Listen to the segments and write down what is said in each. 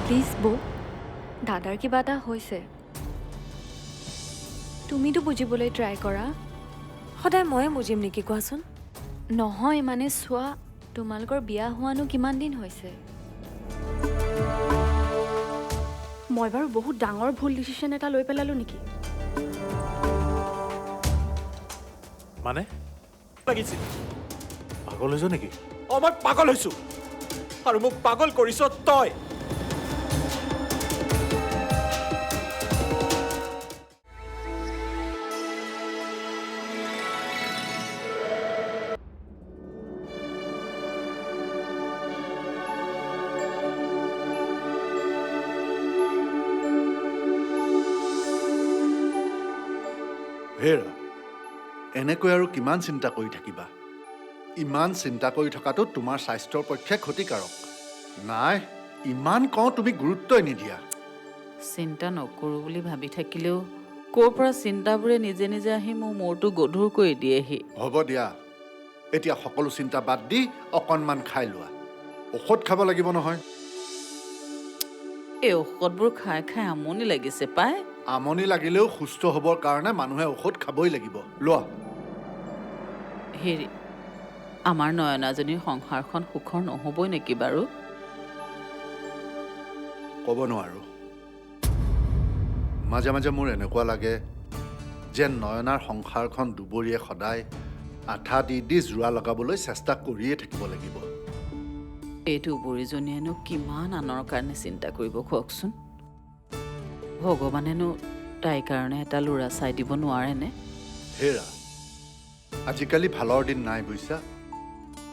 Please বৌ, দাদাৰ কিবা এটা হৈছে। তুমিতো বুজিবলৈ ট্ৰাই কৰা। সদায় ময়ে বুজিম নেকি কোৱাচোন? নহয় মানে চোৱা, তোমালোকৰ বিয়া হোৱানো কিমান দিন হৈছে? মই বাৰু বহুত ডাঙৰ ভুল ডিচিশ্যন এটা লৈ পেলালো নেকি? মানে লাগিছিল পাগল হৈছ নেকি? মই পাগল হৈছো আৰু মোক পাগল কৰিছ তই। হেৰা, এনেকৈ আৰু কিমান চিন্তা কৰি থাকিবা? ইমান চিন্তা কৰি থকাটো তোমাৰ স্বাস্থ্যৰ পক্ষে ক্ষতিকাৰক। নাই, ইমান কওঁ তুমি গুৰুত্বই নিদিয়া। চিন্তা নকৰোঁ বুলি ভাবি থাকিলেও ক'ৰ পৰা চিন্তাবোৰে নিজে নিজে আহি মোৰ মূৰটো গধুৰ কৰি দিয়েহি। হ'ব দিয়া, এতিয়া সকলো চিন্তা বাদ দি অকণমান খাই লোৱা। ঔষধ খাব লাগিব নহয়। এই ঔষধবোৰ খাই খাই আমনি লাগিছে পাই। আমনি লাগিলেও সুস্থ হ'বৰ কাৰণে মানুহে ঔষধ খাবই লাগিব। লোৱা। হেৰি, আমাৰ নয়নাজনীৰ সংসাৰখন সুখৰ নহ'বই নেকি বাৰু? ক'ব নোৱাৰোঁ। মাজে মাজে মোৰ এনেকুৱা লাগে যেন নয়নাৰ সংসাৰখন দুবৰীয়ে সদায় আঠা দি দি জোৰা লগাবলৈ চেষ্টা কৰিয়ে থাকিব লাগিব। এইটো বুঢ়ীজনীয়েনো কিমান আনৰ কাৰণে চিন্তা কৰিব কওকচোন। ভগৱানেনো তাইৰ কাৰণে এটা ল'ৰা চাই দিব নোৱাৰেনে? হেৰা, আজিকালি ভালৰ দিন নাই বুজিছা।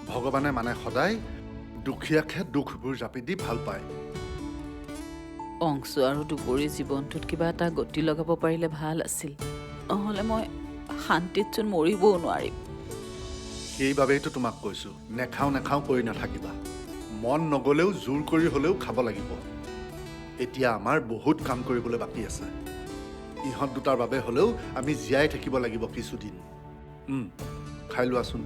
ভগৱানে মানে সদায় দুখীয়াকহে দুখবোৰ জাপি দি ভাল পায়। অংশু আৰু দুবৰীৰ জীৱনটোত কিবা এটা গতি লগাব পাৰিলে ভাল আছিল। নহ'লে মই শান্তিত চোন মৰিবও নোৱাৰিম। সেইবাবেইতো তোমাক কৈছোঁ, নেখাওঁ নেখাওঁ কৰি নাথাকিবা। মন নগ'লেও জোৰ কৰি হ'লেও খাব লাগিব। এতিয়া আমাৰ বহুত কাম কৰিবলৈ বাকী আছে। ইহঁত দুটাৰ বাবে হ'লেও আমি জীয়াই থাকিব লাগিব কিছুদিন। খাই লোৱাচোন।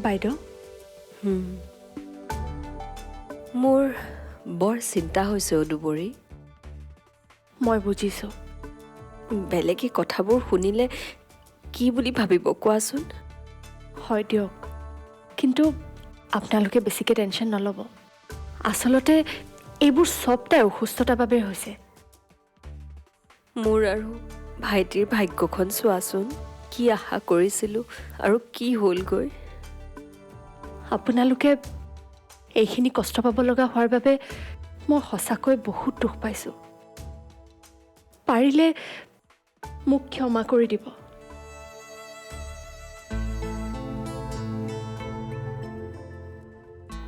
বাইদেউ, মোৰ বৰ চিন্তা হৈছে অ দুবৰী। মই বুজিছোঁ। বেলেগে কথাবোৰ শুনিলে কি বুলি ভাবিব কোৱাচোন? হয় দিয়ক, কিন্তু আপোনালোকে বেছিকৈ টেনশ্যন নল'ব। আচলতে এইবোৰ চব তাই অসুস্থতাৰ বাবে হৈছে। মোৰ আৰু ভাইটিৰ ভাগ্যখন চোৱাচোন। কি আশা কৰিছিলোঁ আৰু কি হ'লগৈ। আপোনালোকে এইখিনি কষ্ট পাব লগা হোৱাৰ বাবে মই সঁচাকৈ বহুত দুখ পাইছোঁ। পাৰিলে মোক ক্ষমা কৰি দিব।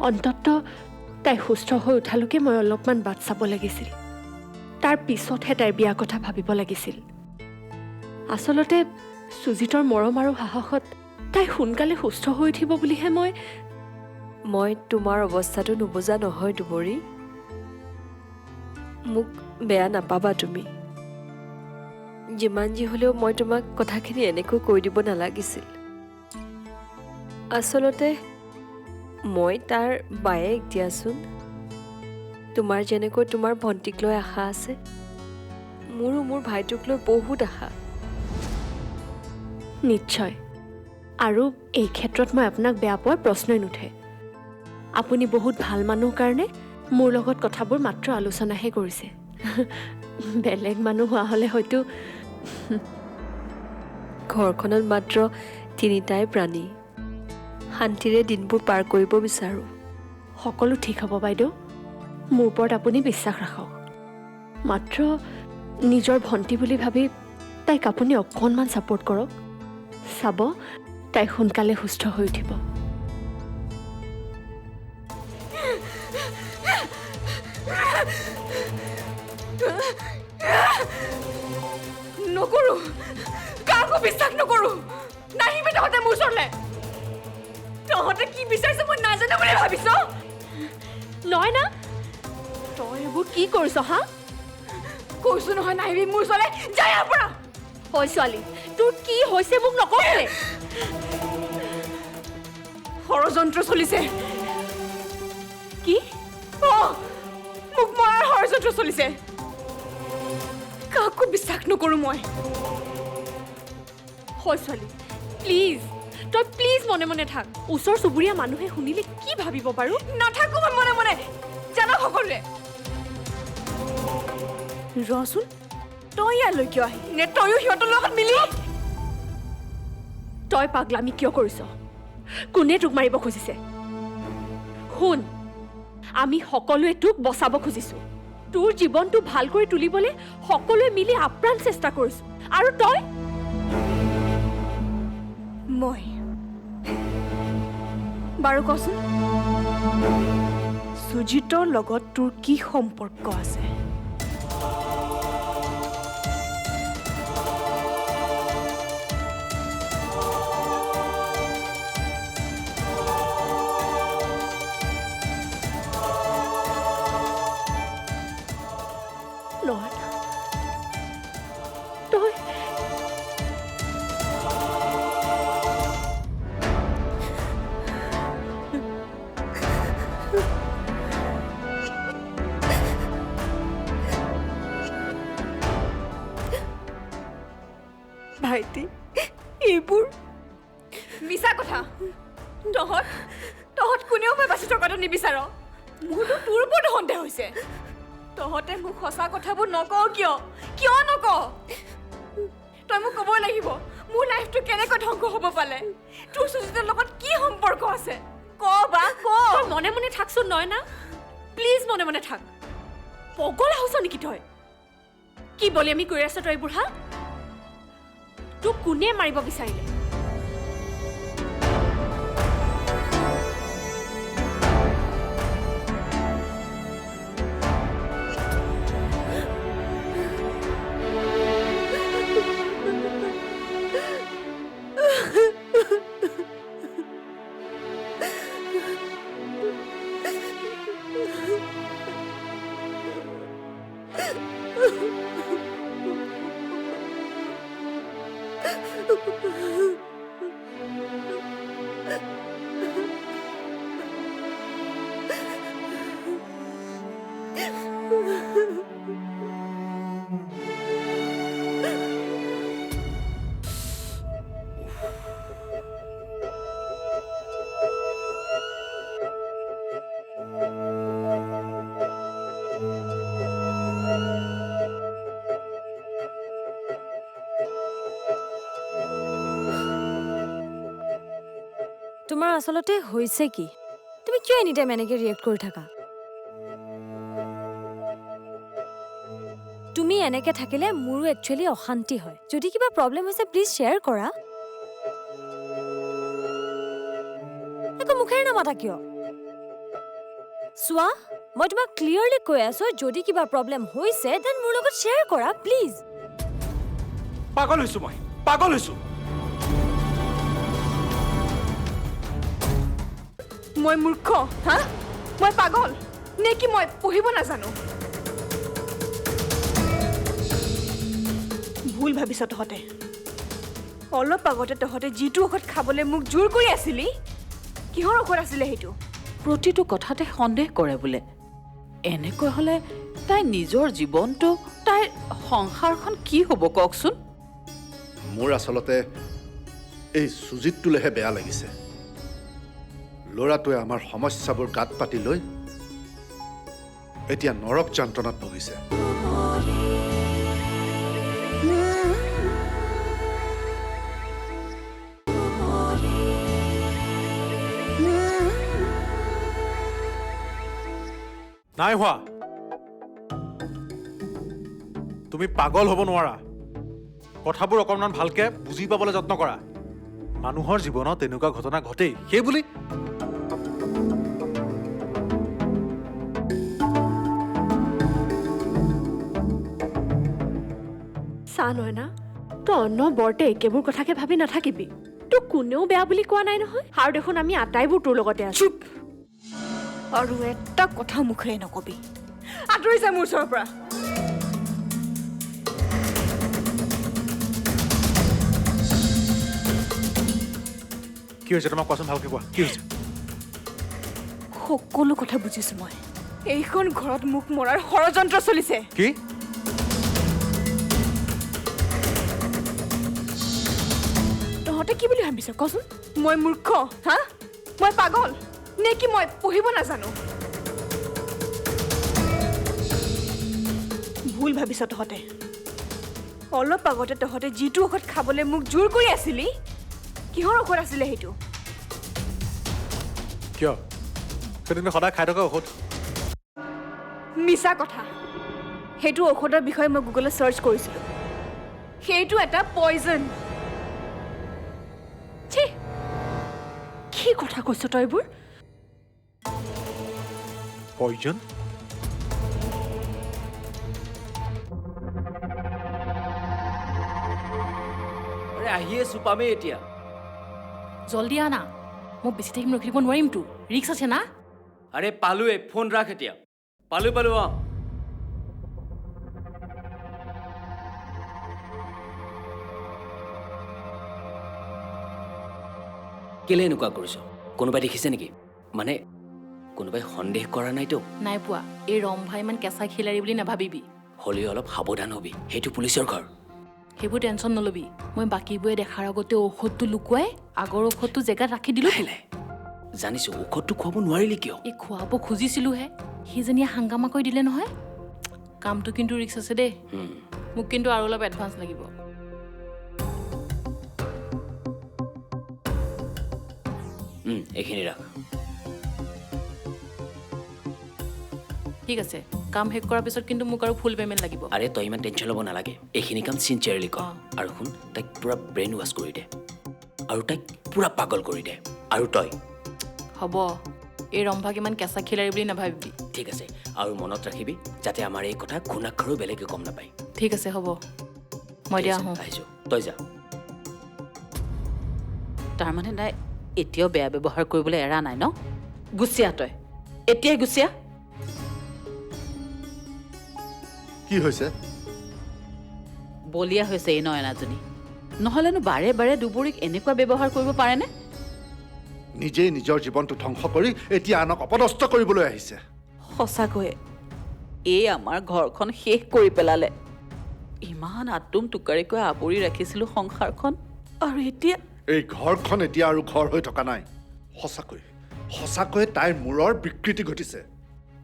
অন্ততঃ তাই সুস্থ হৈ উঠালৈকে মই অলপমান বাট চাব লাগিছিল। তাৰ পিছতহে তাইৰ বিয়া কথা ভাবিব লাগিছিল। আচলতে সুজিতৰ মৰম আৰু সাহসত তাই সোনকালে সুস্থ হৈ উঠিব বুলিহে মই তোমাৰ অৱস্থাটো নুবুজা নহয় দুবৰী। মোক বেয়া নাপাবা তুমি। যিমান যি হ'লেও মই তোমাক কথাখিনি এনেকৈ কৈ দিব নালাগিছিল। আচলতে মই তাৰ বায়েক দিয়াচোন। তোমাৰ যেনেকৈ তোমাৰ ভণ্টিক লৈ আশা আছে, মোৰো মোৰ ভাইটোক লৈ বহুত আশা। নিশ্চয়, আৰু এই ক্ষেত্ৰত মই আপোনাক বেয়া পোৱাৰ প্ৰশ্নই নুঠে। আপুনি বহুত ভাল মানুহ কাৰণে মোৰ লগত কথাবোৰ মাত্ৰ আলোচনাহে কৰিছে। বেলেগ মানুহ হোৱা হ'লে হয়তো ঘৰখনত মাত্ৰ তিনিটাই প্ৰাণী। শান্তিৰে দিনবোৰ পাৰ কৰিব বিচাৰোঁ। সকলো ঠিক হ'ব বাইদেউ। মোৰ ওপৰত আপুনি বিশ্বাস ৰাখক। মাত্ৰ নিজৰ ভণ্টি বুলি ভাবি তাইক আপুনি অকণমান ছাপোৰ্ট কৰক। চাব, তাই সোনকালে সুস্থ হৈ উঠিব। নকৰোঁ, কাকো বিশ্বাস নকৰোঁ। নাহিব আহিবি তহঁতে মোৰ ওচৰলৈ তহঁতে কি বিচাৰিছ মই নাজানো বুলি ভাবিছ নহয় না তই এইবোৰ কি কৰিছ হা কৈছো নহয় নাহিবি মোৰ ওচৰলৈ যা ইয়াৰ পৰা ঐ ছোৱালী তোৰ কি হৈছে মোক নক'লে ষড়যন্ত্ৰ চলিছে কি মোক মৰাৰ ষড়যন্ত্ৰ চলিছে কাকো বিশ্বাস নকৰো মই হয় ছোৱালী প্লিজ তই প্লিজ মনে মনে থাক ওচৰ চুবুৰীয়া মানুহে শুনিলে কি ভাবিব বাৰু নাথাকো মই মনে মনে জানা সকলোৱে ৰচোন তই ইয়ালৈ কিয় আহি নে তয়ো সিহঁতৰ লগত মিলি তই পাগলামি কিয় কৰিছ কোনে তোক মাৰিব খুজিছে শুন আমি সকলোৱে তোক বচাব খুজিছো তোৰ জীৱনটো ভাল কৰি তুলিবলৈ সকলোৱে মিলি আপ্ৰাণ চেষ্টা কৰিছো আৰু তই মই বাৰু কচোন সুজিতৰ লগত তোৰ কি সম্পৰ্ক আছে তই ভাইটি এইবোৰ মিছা কথা তহঁত কোনেও মই বাচি থকাটো নিবিচাৰ মোৰতো তোৰ ওপৰত সন্দেহ হৈছে তহঁতে মোক সঁচা কথাবোৰ নকওঁ কিয় নকওঁ তই মোক ক'বই লাগিব মোৰ লাইফটো কেনেকৈ ধ্বংস হ'ব পালে তোৰ সুজিতৰ লগত কি সম্পৰ্ক আছে ক মনে মনে থাকচোন নয়না প্লিজ মনে মনে থাক পগলা হৈছ নেকি তই কি বলি আমি কৰি আছ তই এইবোৰ হা তোক কোনে মাৰিব বিচাৰিলে তোমাৰ আসলতে হৈছে কি তুমি কিয় এনি টাইম এনেকৈ ৰিয়েক্ট কৰি থাকা তুমি এনেকৈ থাকিলে মোৰো একচুৱেলি অশান্তি হয় যদি কিবা প্ৰব্লেম হৈছে প্লিজ শ্বেয়াৰ কৰা একো মুখেৰে নামাতা কিয় চোৱা মই তোমাক ক্লিয়াৰলি কৈ আছো যদি কিবা প্ৰব্লেম হৈছে দেন মোৰ লগত শ্বেয়াৰ কৰা প্লিজ পাগল হৈছো মই মূৰ্খ হা মই পাগল নে কি মই পঢ়িব নাজানো ভুল ভাবিছ তহঁতে অলপ আগতে তহঁতে যিটো ঔষধ খাবলৈ মোক জোৰ কৰি আছিলি কিহৰ ঔষধ আছিলে সেইটো প্ৰতিটো কথাতে সন্দেহ কৰে বোলে এনেকৈ হ'লে তাই নিজৰ জীৱনটো তাইৰ সংসাৰখন কি হ'ব কওকচোন মোৰ আচলতে এই সুজিতটোলেহে বেয়া লাগিছে ল'ৰাটোৱে আমাৰ সমস্যাবোৰ গাত পাতি লৈ এতিয়া নৰক যন্ত্ৰণাত ভুগিছে নাই হোৱা তুমি পাগল হ'ব নোৱাৰা কথাবোৰ অকণমান ভালকে বুজি পাবলৈ যত্ন কৰা মানুহৰ জীৱনত এনেকুৱা ঘটনা ঘটেই সেই বুলি চা নয়না তই অন্য বৰতে একেবোৰ কথাকে ভাবি নাথাকিবি তোক কোনেও বেয়া বুলি কোৱা নাই নহয় আৰু দেখোন আমি আটাইবোৰ তোৰ লগতে আছো চুপ আৰু এটা কথা মুখেৰে নকবি আঁতৰি যা মোৰ ওচৰৰ পৰা কি হৈছে তোমাক কোৱাচোন ভালকে কোৱা কি হৈছে সকলো কথা বুজিছো মই এইখন ঘৰত মোক মৰাৰ ষড়যন্ত্ৰ চলিছে কি তহঁতে কি বুলি ভাবিছ কচোন মই মূৰ্খ হা মই পাগল নে কি মই পঢ়িব নাজানো ভুল ভাবিছ তহঁতে অলপ আগতে তহঁতে যিটো ঔষধ খাবলৈ মোক জোৰ কৰি আছিলি কিহৰ ঔষধ আছিলে সেইটো কিয় তুমি সদায় খাই থকা ঔষধ মিছা কথা সেইটো ঔষধৰ বিষয়ে মই গুগলত চাৰ্চ কৰিছিলোঁ সেইটো এটা পয়জন ছি কি কথা কৈছ তই এইবোৰ পয়জন আৰে আহি আছো পামেই এতিয়া জলদি আনা মই বেছি টাইম ৰখিব নোৱাৰিমতো ৰিক্স আছে না আৰে পালোৱে ফোন ৰাখ এতিয়া পালো অ কেলে এনেকুৱা কৰিছ কোনোবাই দেখিছে নেকি মানে কোনোবাই সন্দেহ কৰা নাইতো নাই পোৱা এই ৰম্ভা ইমান কেঁচা খিলাৰী বুলি নাভাবিবি হ'লেও অলপ সাৱধান হবি সেইটো পুলিচৰ ঘৰ সেইবোৰ টেনশ্যন নলবি মই বাকীবোৰে দেখাৰ আগতে ঔষধটো লুকুৱাই আগৰ ঔষধটো জেগাত ৰাখি দিলোঁ জানিছো ঔষধটো খুৱাব নোৱাৰিলি কিয় এই খুৱাব খুজিছিলোঁহে সিজনীয়ে হাংগামা কৰি দিলে নহয় কামটো কিন্তু ৰিক্স আছে দেই মোক কিন্তু আৰু অলপ এডভান্স লাগিব এইখিনি ৰাখ ঠিক আছে কাম শেষ কৰাৰ পিছত কিন্তু মোক আৰু ফুল পে'মেণ্ট লাগিব আৰে তই ইমান টেনশ্যন ল'ব নালাগে এইখিনি কাম চিনচিয়াৰলি কৰ আৰু শুন তাইক পূৰা ব্ৰেইন ৱাছ কৰি দে আৰু তাইক পূৰা পাগল কৰি দে আৰু তই হ'ব এই ৰম্ভাক ইমান কেঁচা খিলাৰী বুলি নাভাবিবি ঠিক আছে আৰু মনত ৰাখিবি যাতে আমাৰ এই কথা খুনাক্ষৰো বেলেগে গম নাপায় ঠিক আছে হ'ব মই এতিয়া আহোঁ আহিছোঁ তই যা তাৰমানে তাই এতিয়াও বেয়া ব্যৱহাৰ কৰিবলৈ এৰা নাই ন গুচিয়া তই এতিয়াই গুচিয়া কি হৈছে বলিয়া হৈছে এই নয়নাজনী নহ'লেনো বাৰে বাৰে দুবৰীক এনেকুৱা ব্যৱহাৰ কৰিব পাৰেনে নিজেই নিজৰ জীৱনটো ধ্বংস কৰি এতিয়া আনক অপদস্থ কৰিবলৈ আহিছে সঁচাকৈয়ে এই আমাৰ ঘৰখন শেষ কৰি পেলালে ইমান আতুম টোকাৰিকৈ আৱৰি ৰাখিছিলোঁ সংসাৰখন আৰু এতিয়া এই ঘৰখন এতিয়া আৰু ঘৰ হৈ থকা নাই সঁচাকৈ তাইৰ মূৰৰ বিকৃতি ঘটিছে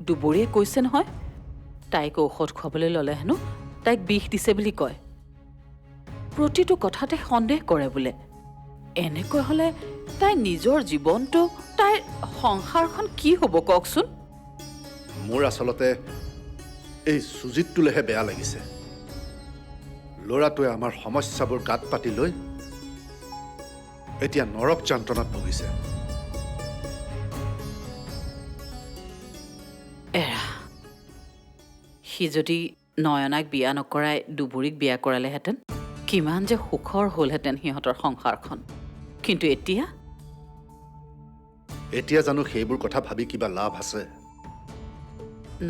দুবৰীয়ে কৈছে নহয় তাইক ঔষধ খুৱাবলৈ ল'লে হেনো তাইক বিষ দিছে বুলি কয় প্ৰতিটো কথাতে সন্দেহ কৰে বোলে এনেকৈ হ'লে তাই নিজৰ জীৱনটো তাইৰ সংসাৰখন কি হ'ব কওকচোন মোৰ আচলতে এই সুজিতটোলেহে বেয়া লাগিছে ল'ৰাটোৱে আমাৰ সমস্যাবোৰ গাত পাতি লৈ এতিয়া নৰক যন্ত্ৰণাত ভুগিছে এৰা সি যদি নয়নাক বিয়া নকৰাই দুবৰীক বিয়া কৰালেহেঁতেন কিমান যে সুখৰ হ'লহেঁতেন সিহঁতৰ সংসাৰখন কিন্তু এতিয়া জানো সেইবোৰ কথা ভাবি কিবা লাভ আছে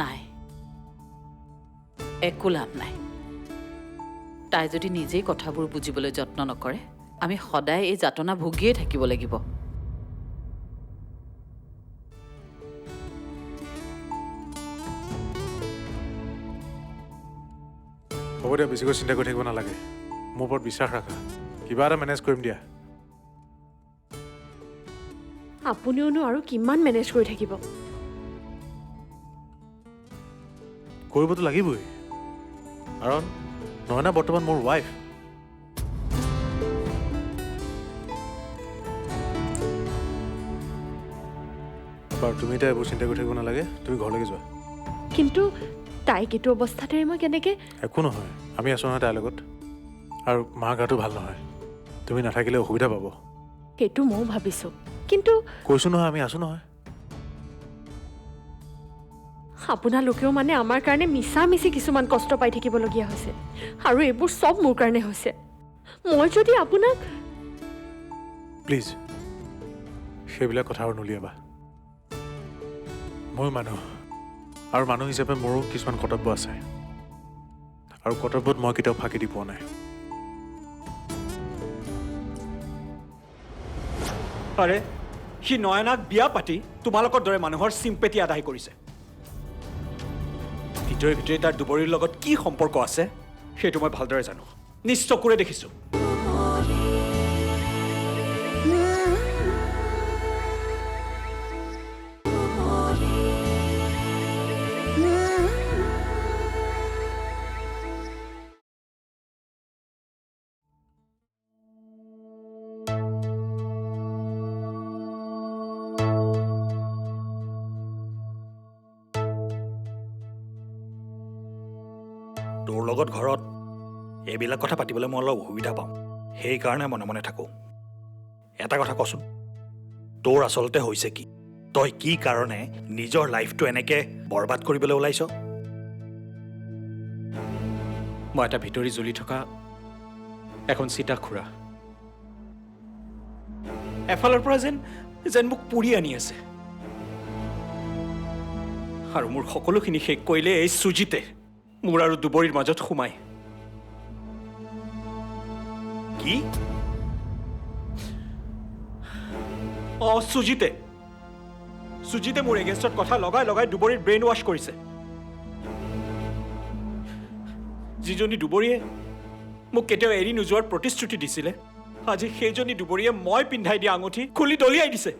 নাই একো লাভ নাই তাই যদি নিজেই কথাবোৰ বুজিবলৈ যত্ন নকৰে আমি সদায় এই যাতনা ভুগিয়ে থাকিব লাগিব হ'ব দিয়া বেছিকৈ চিন্তা কৰি থাকিব নালাগে মোৰ ওপৰত বিশ্বাস ৰাখা কিবা এটা মেনেজ কৰিম দিয়া আপুনিওনো আৰু কিমান মেনেজ কৰি থাকিব কৰিবতো লাগিবই কাৰণ নয়না বৰ্তমান মোৰ ৱাইফ বাৰু তুমি এতিয়া এইবোৰ চিন্তা কৰি থাকিব নালাগে তুমি ঘৰলৈকে যোৱা কিন্তু তাইক এইটো অৱস্থাতেৰে মই কেনেকৈ একো নহয় আমি আছোঁ নহয় তাইৰ লগত আৰু মাৰ গাটো ভাল নহয় তুমি নাথাকিলে অসুবিধা পাব সেইটো ময়ো ভাবিছোঁ কিন্তু কৈছোঁ নহয় আমি আছোঁ নহয় আপোনালোকেও মানে আমাৰ কাৰণে মিছামিছি কিছুমান কষ্ট পাই থাকিবলগীয়া হৈছে আৰু এইবোৰ চব মোৰ কাৰণে হৈছে মই যদি আপোনাক প্লিজ সেইবিলাক কথা আৰু নুলিয়াবা মই মানুহ আৰু মানুহ হিচাপে মোৰো কিছুমান কৰ্তব্য আছে আৰু কৰ্তব্যত মই কেতিয়াও ফাঁকি দি পোৱা নাই আৰে সি নয়নাক বিয়া পাতি তোমালোকৰ দৰে মানুহৰ চিম্পেতি আদায় কৰিছে ভিতৰে ভিতৰে তাৰ দুবৰীৰ লগত কি সম্পৰ্ক আছে সেইটো মই ভালদৰে জানো নিজ চকুৰে দেখিছোঁ তোৰ লগত ঘৰত এইবিলাক কথা পাতিবলৈ মই অলপ অসুবিধা পাওঁ সেইকাৰণে মনে মনে থাকোঁ এটা কথা কচোন তোৰ আচলতে হৈছে কি তই কি কাৰণে নিজৰ লাইফটো এনেকৈ বৰবাদ কৰিবলৈ ওলাইছ মই এটা ভিতৰি জ্বলি থকা এখন চিতা খুৰা এফালৰ পৰা যেন মোক পুৰি আনি আছে আৰু মোৰ সকলোখিনি শেষ কৰিলে এই সুজিতে মোৰ আৰু দুবৰীৰ মাজত সোমাই কি সুজিতে মোৰ এগেইনষ্টত কথা লগাই লগাই দুবৰীৰ ব্ৰেইন ৱাছ কৰিছে যিজনী দুবৰীয়ে মোক কেতিয়াও এৰি নোযোৱাৰ প্ৰতিশ্ৰুতি দিছিলে আজি সেইজনী দুবৰীয়ে মই পিন্ধাই দিয়া আঙুঠি খুলি দলিয়াই দিছে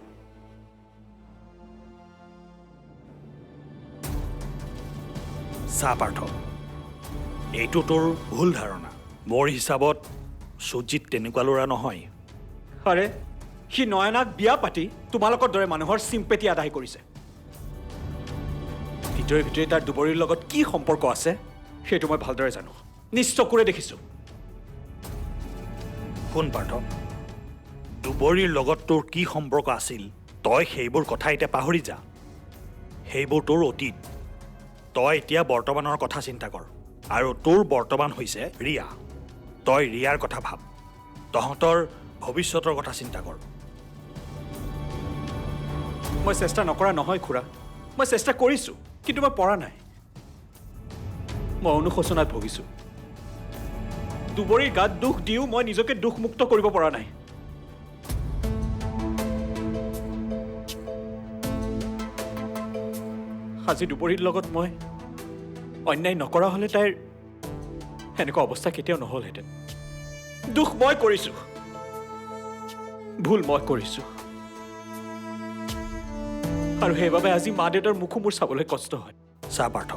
চা পাৰ্থ এইটো তোৰ ভুল ধাৰণা মোৰ হিচাপত সুজিত তেনেকুৱা ল'ৰা নহয় আৰে সি নয়নাক বিয়া পাতি তোমালোকৰ দৰে মানুহৰ চিম্পেতি আদায় কৰিছে ভিতৰে ভিতৰে তাৰ দুবৰীৰ লগত কি সম্পৰ্ক আছে সেইটো মই ভালদৰে জানো নিজ চকুৰে দেখিছোঁ শুন পাৰ্থ দুবৰীৰ লগত তোৰ কি সম্পৰ্ক আছিল তই সেইবোৰ কথা এতিয়া পাহৰি যা সেইবোৰ তোৰ অতীত তই এতিয়া বৰ্তমানৰ কথা চিন্তা কৰ আৰু তোৰ বৰ্তমান হৈছে ৰিয়া তই ৰিয়াৰ কথা ভাব তহঁতৰ ভৱিষ্যতৰ কথা চিন্তা কৰ মই চেষ্টা নকৰা নহয় খুৰা মই চেষ্টা কৰিছোঁ কিন্তু মই পৰা নাই মই অনুশোচনাত ভুগিছোঁ দুবৰীৰ গাত দুখ দিও মই নিজকে দুখমুক্ত কৰিব পৰা নাই আজি দুবৰীৰ লগত মই অন্যায় নকৰা হ'লে তাইৰ এনেকুৱা অৱস্থা কেতিয়াও নহ'লহেঁতেন দুখ মই কৰিছোঁ ভুল মই কৰিছোঁ আৰু সেইবাবে আজি মা দেউতাৰ মুখো মোৰ চাবলৈ কষ্ট হয় চা পাৰ্থ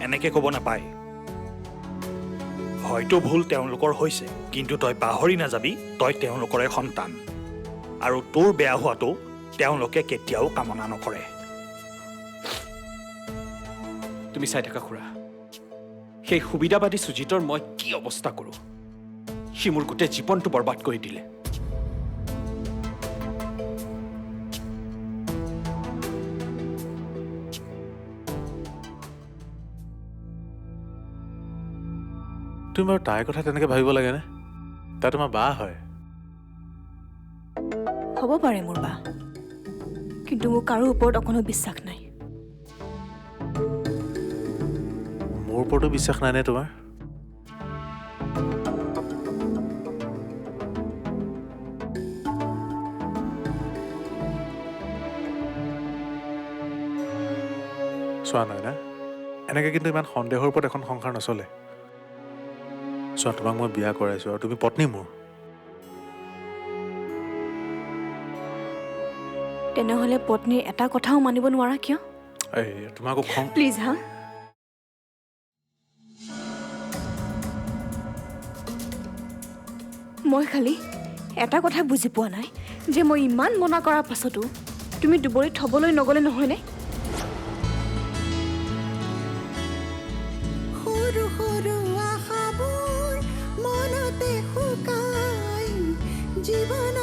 এনেকৈ ক'ব নাপায় হয়তো ভুল তেওঁলোকৰ হৈছে কিন্তু তই পাহৰি নাযাবি তই তেওঁলোকৰে সন্তান আৰু তোৰ বেয়া হোৱাটো তেওঁলোকে কেতিয়াও কামনা নকৰে তুমি চাই থাকা খুৰা সেই সুবিধাবাদী সুজিতৰ মই কি অৱস্থা কৰোঁ সি মোৰ গোটেই জীৱনটো বৰবাদ কৰি দিলে তুমি বাৰু তাইৰ কথা তেনেকৈ ভাবিব লাগেনে তাই তোমাৰ বা হয় হ'ব পাৰে মোৰ বা কিন্তু মোৰ কাৰো ওপৰত অকণো বিশ্বাস নাই মোৰ ওপৰতো বিশ্বাস নাই নে তোমাৰ চোৱা নাই না এনেকৈ কিন্তু ইমান সন্দেহৰ ওপৰত এখন সংসাৰ নচলে চোৱা তোমাক মই বিয়া কৰাইছোঁ আৰু তুমি পত্নী মোৰ তেনেহ'লে পত্নীৰ এটা কথাও মানিব নোৱাৰা কিয় এই তোমাকো খং প্লিজ হা মই খালি এটা কথা বুজি পোৱা নাই যে মই ইমান মনা কৰাৰ পাছতো তুমি দুবৰীত থ'বলৈ নগ'লে নহয়নে সৰু সৰু আশাবোৰ মনতে শুকাই জীৱন